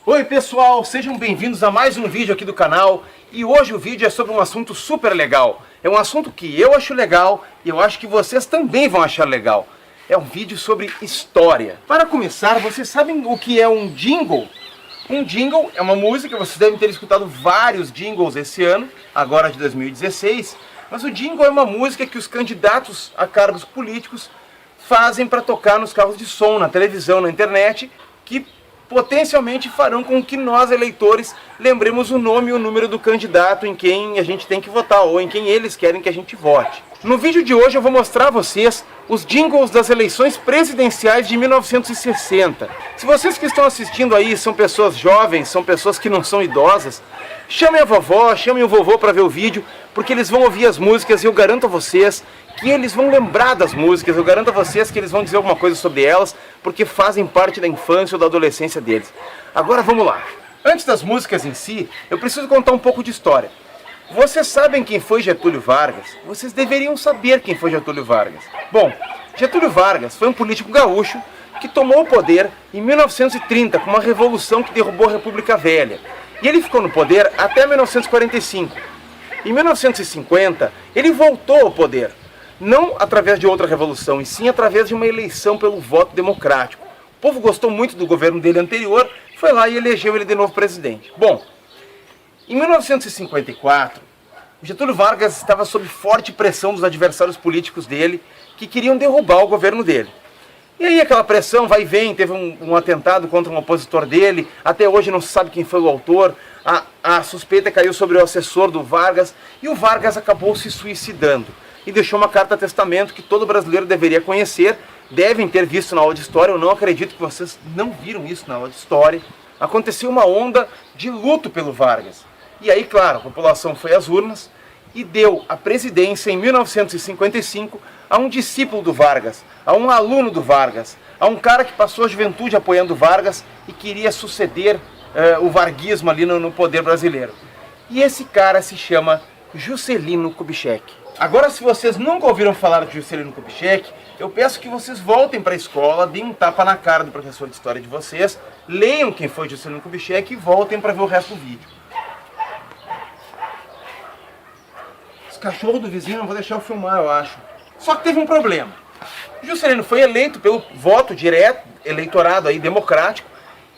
Oi pessoal, sejam bem-vindos a mais um vídeo aqui do canal. E hoje o vídeo é sobre um assunto super legal. É um assunto que eu acho legal e eu acho que vocês também vão achar legal. É um vídeo sobre história. Para começar, vocês sabem o que é um jingle? Um jingle é uma música, vocês devem ter escutado vários jingles esse ano, agora de 2016. Mas o jingle é uma música que os candidatos a cargos políticos fazem para tocar nos carros de som, na televisão, na internet, que potencialmente farão com que nós, eleitores, lembremos o nome e o número do candidato em quem a gente tem que votar, ou em quem eles querem que a gente vote. No vídeo de hoje eu vou mostrar a vocês os jingles das eleições presidenciais de 1960. Se vocês que estão assistindo aí são pessoas jovens, são pessoas que não são idosas, chamem a vovó, chamem o vovô para ver o vídeo, porque eles vão ouvir as músicas e eu garanto a vocês que eles vão lembrar das músicas, eu garanto a vocês que eles vão dizer alguma coisa sobre elas, porque fazem parte da infância ou da adolescência deles. Agora vamos lá. Antes das músicas em si, eu preciso contar um pouco de história. Vocês sabem quem foi Getúlio Vargas? Vocês deveriam saber quem foi Getúlio Vargas. Bom, Getúlio Vargas foi um político gaúcho que tomou o poder em 1930 com uma revolução que derrubou a República Velha. E ele ficou no poder até 1945. Em 1950, ele voltou ao poder. Não através de outra revolução, e sim através de uma eleição pelo voto democrático. O povo gostou muito do governo dele anterior, foi lá e elegeu ele de novo presidente. Bom, em 1954, Getúlio Vargas estava sob forte pressão dos adversários políticos dele, que queriam derrubar o governo dele. E aí aquela pressão vai e vem, teve um atentado contra um opositor dele, até hoje não se sabe quem foi o autor, a suspeita caiu sobre o assessor do Vargas, e o Vargas acabou se suicidando. E deixou uma carta-testamento que todo brasileiro deveria conhecer, devem ter visto na aula de história, eu não acredito que vocês não viram isso na aula de história. Aconteceu uma onda de luto pelo Vargas. E aí, claro, a população foi às urnas e deu a presidência em 1955 a um discípulo do Vargas, a um aluno do Vargas, a um cara que passou a juventude apoiando o Vargas e queria suceder o varguismo ali no poder brasileiro. E esse cara se chama Juscelino Kubitschek. Agora, se vocês nunca ouviram falar de Juscelino Kubitschek, eu peço que vocês voltem para a escola, deem um tapa na cara do professor de história de vocês, leiam quem foi Juscelino Kubitschek e voltem para ver o resto do vídeo. Os cachorros do vizinho não vou deixar eu filmar, eu acho. Só que teve um problema. Juscelino foi eleito pelo voto direto, eleitorado aí democrático,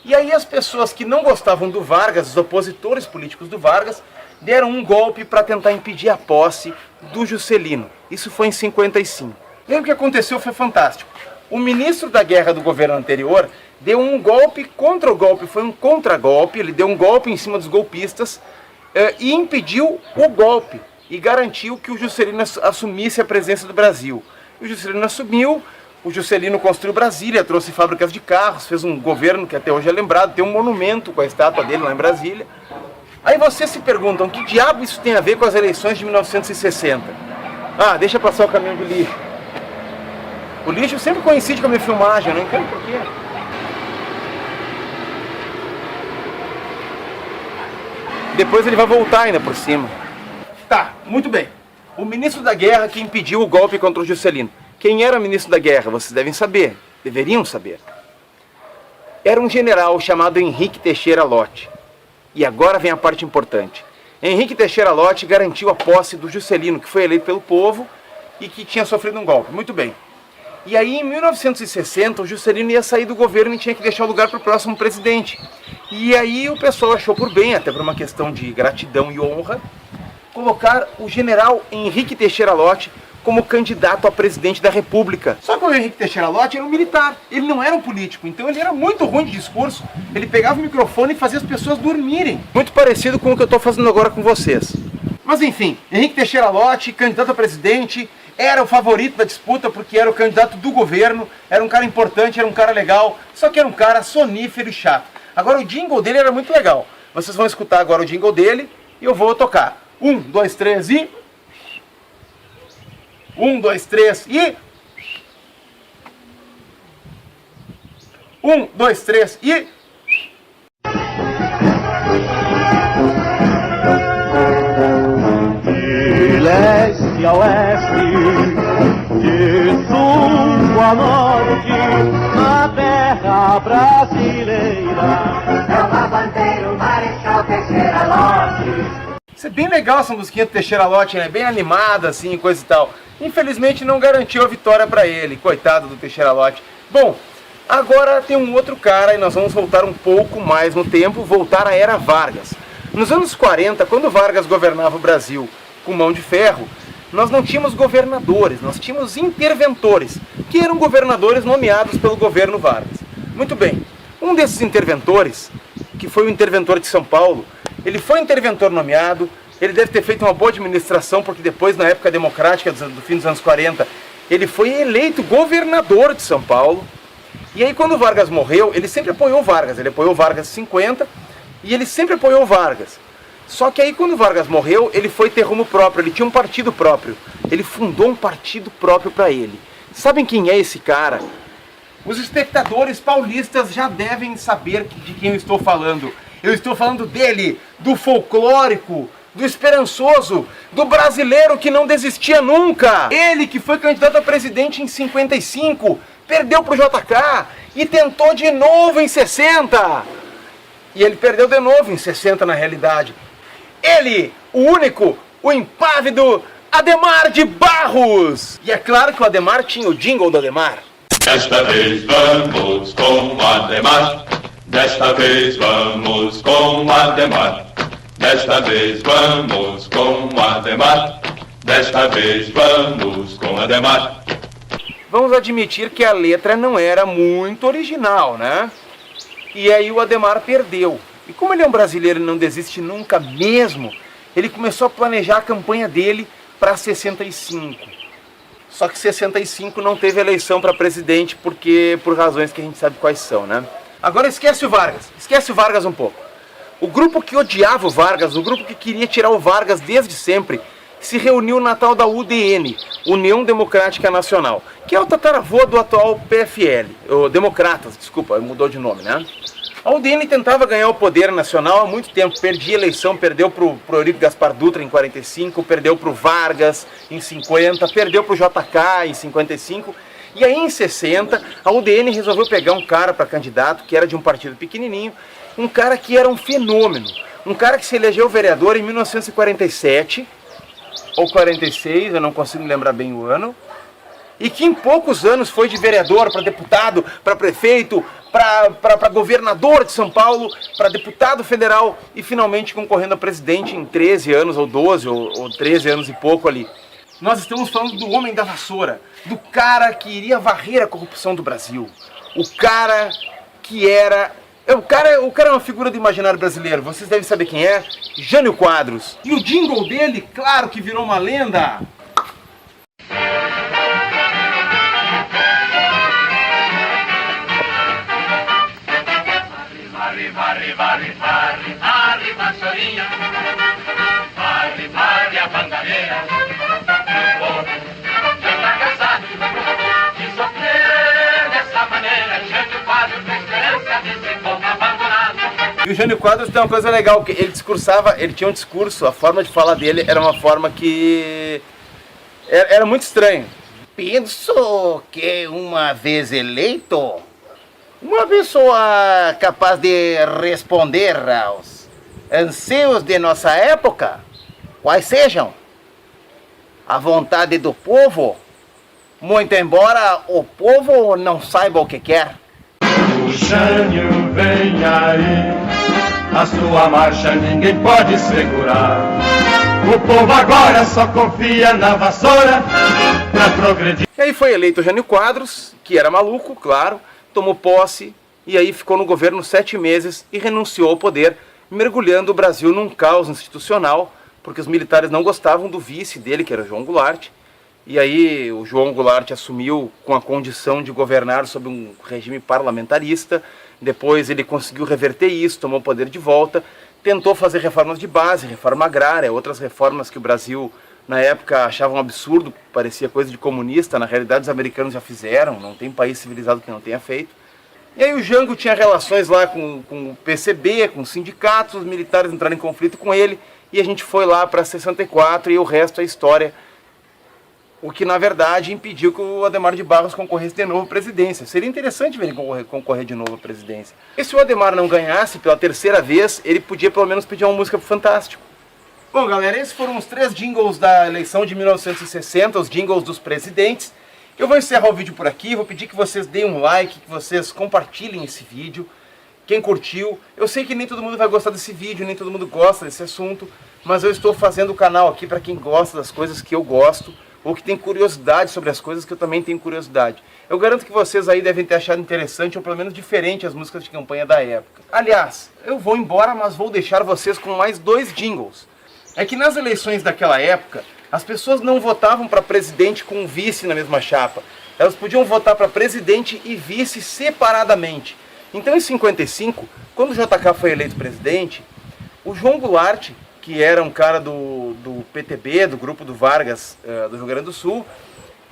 e aí as pessoas que não gostavam do Vargas, os opositores políticos do Vargas, deram um golpe para tentar impedir a posse do Juscelino. Isso foi em 55. Lembra o que aconteceu? Foi fantástico. O ministro da guerra do governo anterior deu um golpe contra o golpe, foi um contragolpe, ele deu um golpe em cima dos golpistas e impediu o golpe e garantiu que o Juscelino assumisse a presidência do Brasil. O Juscelino assumiu, o Juscelino construiu Brasília, trouxe fábricas de carros, fez um governo que até hoje é lembrado, tem um monumento com a estátua dele lá em Brasília. Aí vocês se perguntam, que diabo isso tem a ver com as eleições de 1960? Ah, deixa passar o caminhão de lixo. O lixo sempre coincide com a minha filmagem, eu não entendo por quê. Depois ele vai voltar ainda por cima. Tá, muito bem. O ministro da guerra que impediu o golpe contra o Juscelino. Quem era o ministro da guerra? Vocês devem saber, deveriam saber. Era um general chamado Henrique Teixeira Lott. E agora vem a parte importante. Henrique Teixeira Lott garantiu a posse do Juscelino, que foi eleito pelo povo e que tinha sofrido um golpe. Muito bem. E aí, em 1960, o Juscelino ia sair do governo e tinha que deixar o lugar para o próximo presidente. E aí o pessoal achou por bem, até por uma questão de gratidão e honra, colocar o general Henrique Teixeira Lott como candidato a presidente da República. Só que o Henrique Teixeira Lott era um militar, ele não era um político, então ele era muito ruim de discurso, ele pegava o microfone e fazia as pessoas dormirem. Muito parecido com o que eu estou fazendo agora com vocês. Mas enfim, Henrique Teixeira Lott, candidato a presidente, era o favorito da disputa porque era o candidato do governo, era um cara importante, era um cara legal, só que era um cara sonífero e chato. Agora o jingle dele era muito legal. Vocês vão escutar agora o jingle dele e eu vou tocar. 1, 2, 3 e... 1, 2, 3 e... 1, 2, 3 e... De leste a oeste, de sul a norte, na terra brasileira. É uma Isso é bem legal, essa musiquinha do Teixeira Lott, né? Bem animada, assim, coisa e tal. Infelizmente não garantiu a vitória para ele, coitado do Teixeira Lott. Bom, agora tem um outro cara e nós vamos voltar um pouco mais no tempo, voltar à era Vargas. Nos anos 40, quando Vargas governava o Brasil com mão de ferro, nós não tínhamos governadores, nós tínhamos interventores, que eram governadores nomeados pelo governo Vargas. Muito bem, um desses interventores, que foi o interventor de São Paulo, ele foi interventor nomeado, ele deve ter feito uma boa administração, porque depois, na época democrática do fim dos anos 40, ele foi eleito governador de São Paulo. E aí quando o Vargas morreu, ele sempre apoiou o Vargas, ele apoiou o Vargas em 50 e ele sempre apoiou o Vargas. Só que aí quando o Vargas morreu, ele foi ter rumo próprio, ele tinha um partido próprio. Ele fundou um partido próprio para ele. Sabem quem é esse cara? Os espectadores paulistas já devem saber de quem eu estou falando. Eu estou falando dele, do folclórico, do esperançoso, do brasileiro que não desistia nunca. Ele que foi candidato a presidente em 55, perdeu pro JK e tentou de novo em 60. E ele perdeu de novo em 60 na realidade. Ele, o único, o impávido Adhemar de Barros. E é claro que o Adhemar tinha o jingle do Adhemar. Desta vez vamos com Adhemar. Desta vez vamos com Adhemar. Desta vez vamos com Adhemar. Desta vez vamos com Adhemar. Vamos admitir que a letra não era muito original, né? E aí o Adhemar perdeu. E como ele é um brasileiro e não desiste nunca mesmo, ele começou a planejar a campanha dele para 65. Só que 65 não teve eleição para presidente por razões que a gente sabe quais são, né? Agora esquece o Vargas um pouco. O grupo que odiava o Vargas, o grupo que queria tirar o Vargas desde sempre, se reuniu na tal da UDN, União Democrática Nacional, que é o tataravô do atual PFL, Democratas, desculpa, mudou de nome, né? A UDN tentava ganhar o poder nacional há muito tempo, perdia a eleição, perdeu pro Eurico Gaspar Dutra em 45, perdeu pro Vargas em 50, perdeu pro JK em 55, e aí em 60 a UDN resolveu pegar um cara para candidato que era de um partido pequenininho, um cara que era um fenômeno, um cara que se elegeu vereador em 1947, ou 46, eu não consigo lembrar bem o ano, e que em poucos anos foi de vereador para deputado, para prefeito, para governador de São Paulo, para deputado federal e finalmente concorrendo a presidente em 13 anos, ou 12, ou 13 anos e pouco ali. Nós estamos falando do homem da vassoura, do cara que iria varrer a corrupção do Brasil, o cara que era... O cara é uma figura do imaginário brasileiro, vocês devem saber quem é, Jânio Quadros. E o jingle dele, claro que virou uma lenda. Varre, varre, varre, varre, vassourinha. Varre, varre a bangadeira. O povo já está cansado de sofrer dessa maneira. Jânio Quadros com esperança desse povo abandonado. E o Jânio Quadros tem uma coisa legal, que ele discursava, ele tinha um discurso, a forma de falar dele era uma forma que era muito estranha. Penso que uma vez eleito, uma pessoa capaz de responder aos anseios de nossa época, quais sejam, a vontade do povo, muito embora o povo não saiba o que quer. O Jânio vem aí, a sua marcha ninguém pode segurar. O povo agora só confia na vassoura pra progredir. E aí foi eleito o Jânio Quadros, que era maluco, claro, tomou posse e aí ficou no governo 7 meses e renunciou ao poder, mergulhando o Brasil num caos institucional, porque os militares não gostavam do vice dele, que era João Goulart, e aí o João Goulart assumiu com a condição de governar sob um regime parlamentarista, depois ele conseguiu reverter isso, tomou o poder de volta, tentou fazer reformas de base, reforma agrária, outras reformas que o Brasil na época achava um absurdo, parecia coisa de comunista, na realidade os americanos já fizeram, não tem país civilizado que não tenha feito. E aí o Jango tinha relações lá com o PCB, com os sindicatos, os militares entraram em conflito com ele, e a gente foi lá para 64 e o resto é história. O que na verdade impediu que o Adhemar de Barros concorresse de novo à presidência. Seria interessante ver ele concorrer de novo à presidência. E se o Adhemar não ganhasse pela 3ª vez, ele podia pelo menos pedir uma música pro Fantástico. Bom, galera, esses foram os 3 jingles da eleição de 1960, os jingles dos presidentes. Eu vou encerrar o vídeo por aqui, vou pedir que vocês deem um like, que vocês compartilhem esse vídeo. Quem curtiu, eu sei que nem todo mundo vai gostar desse vídeo, nem todo mundo gosta desse assunto, mas eu estou fazendo o canal aqui para quem gosta das coisas que eu gosto, ou que tem curiosidade sobre as coisas que eu também tenho curiosidade. Eu garanto que vocês aí devem ter achado interessante, ou pelo menos diferente, as músicas de campanha da época. Aliás, eu vou embora, mas vou deixar vocês com mais 2 jingles. É que nas eleições daquela época, as pessoas não votavam para presidente com vice na mesma chapa. Elas podiam votar para presidente e vice separadamente. Então em 55, quando o JK foi eleito presidente, o João Goulart, que era um cara do PTB, do grupo do Vargas, do Rio Grande do Sul,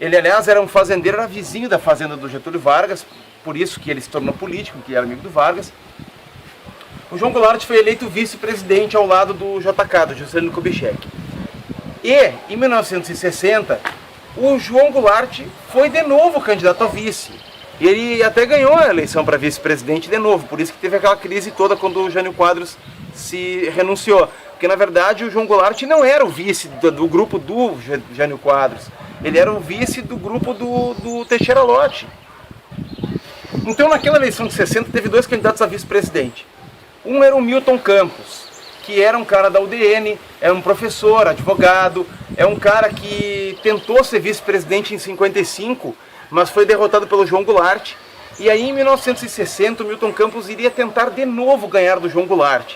ele aliás era um fazendeiro, era vizinho da fazenda do Getúlio Vargas, por isso que ele se tornou político, que era amigo do Vargas. O João Goulart foi eleito vice-presidente ao lado do JK, do Juscelino Kubitschek. E, em 1960, o João Goulart foi de novo candidato a vice. E ele até ganhou a eleição para vice-presidente de novo, por isso que teve aquela crise toda quando o Jânio Quadros se renunciou. Porque, na verdade, o João Goulart não era o vice do grupo do Jânio Quadros, ele era o vice do grupo do Teixeira Lott. Então, naquela eleição de 60, teve 2 candidatos a vice-presidente. Um era o Milton Campos, que era um cara da UDN, era um professor, advogado, é um cara que tentou ser vice-presidente em 55, mas foi derrotado pelo João Goulart. E aí, em 1960, o Milton Campos iria tentar de novo ganhar do João Goulart.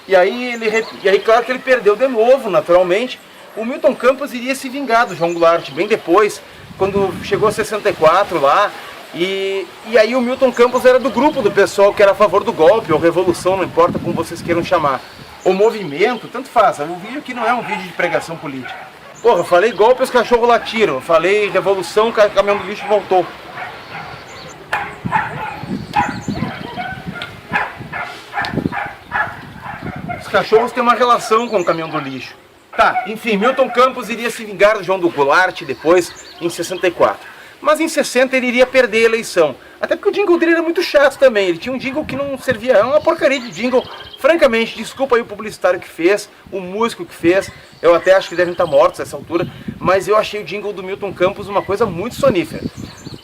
E aí, claro que ele perdeu de novo, naturalmente. O Milton Campos iria se vingar do João Goulart bem depois, quando chegou a 64 lá. E aí o Milton Campos era do grupo do pessoal que era a favor do golpe, ou revolução, não importa como vocês queiram chamar. O movimento, tanto faz. O vídeo aqui não é um vídeo de pregação política. Porra, eu falei golpe, os cachorros latiram. Eu falei revolução, o caminhão do lixo voltou. Os cachorros têm uma relação com o caminhão do lixo. Tá, enfim, Milton Campos iria se vingar do João do Goulart depois, em 64. Mas em 60 ele iria perder a eleição. Até porque o jingle dele era muito chato também. Ele tinha um jingle que não servia, é uma porcaria de jingle. Francamente, desculpa aí o publicitário que fez, o músico que fez. Eu até acho que devem estar mortos nessa altura. Mas eu achei o jingle do Milton Campos uma coisa muito sonífera.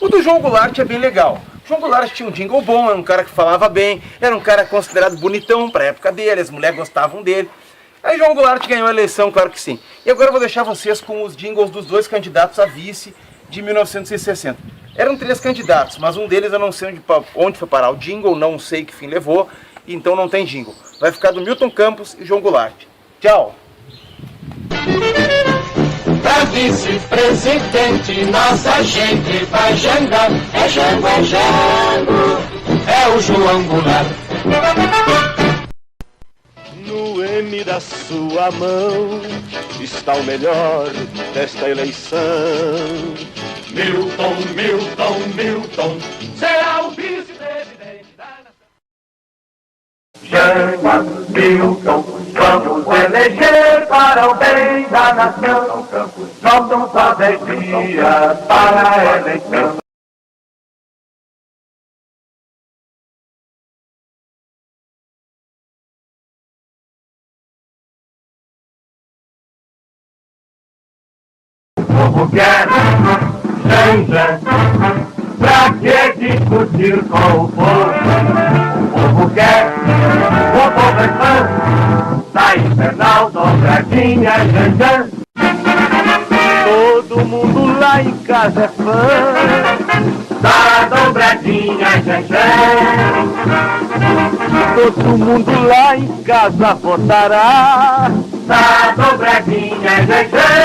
O do João Goulart é bem legal. O João Goulart tinha um jingle bom, era um cara que falava bem, era um cara considerado bonitão para a época dele, as mulheres gostavam dele. Aí João Goulart ganhou a eleição, claro que sim. E agora eu vou deixar vocês com os jingles dos 2 candidatos a vice de 1960. Eram 3 candidatos, mas um deles eu não sei onde foi parar o jingle, não sei que fim levou, então não tem jingle. Vai ficar do Milton Campos e João Goulart. Tchau! Pra vice-presidente, nossa gente vai jangar. É jango, é jango, é o João Goulart. No M da sua mão está o melhor desta eleição. Milton, Milton, Milton, será o vice-presidente da nação. Chama Milton, vamos eleger para o bem da nação. Faltam só 10 dias para a eleição. O povo quer Janja, pra que discutir com o povo? O povo quer, o povo é fã da infernal dobradinha Janja. Todo mundo lá em casa é fã Da dobradinha Janja. Todo mundo lá em casa votará Da dobradinha Janja.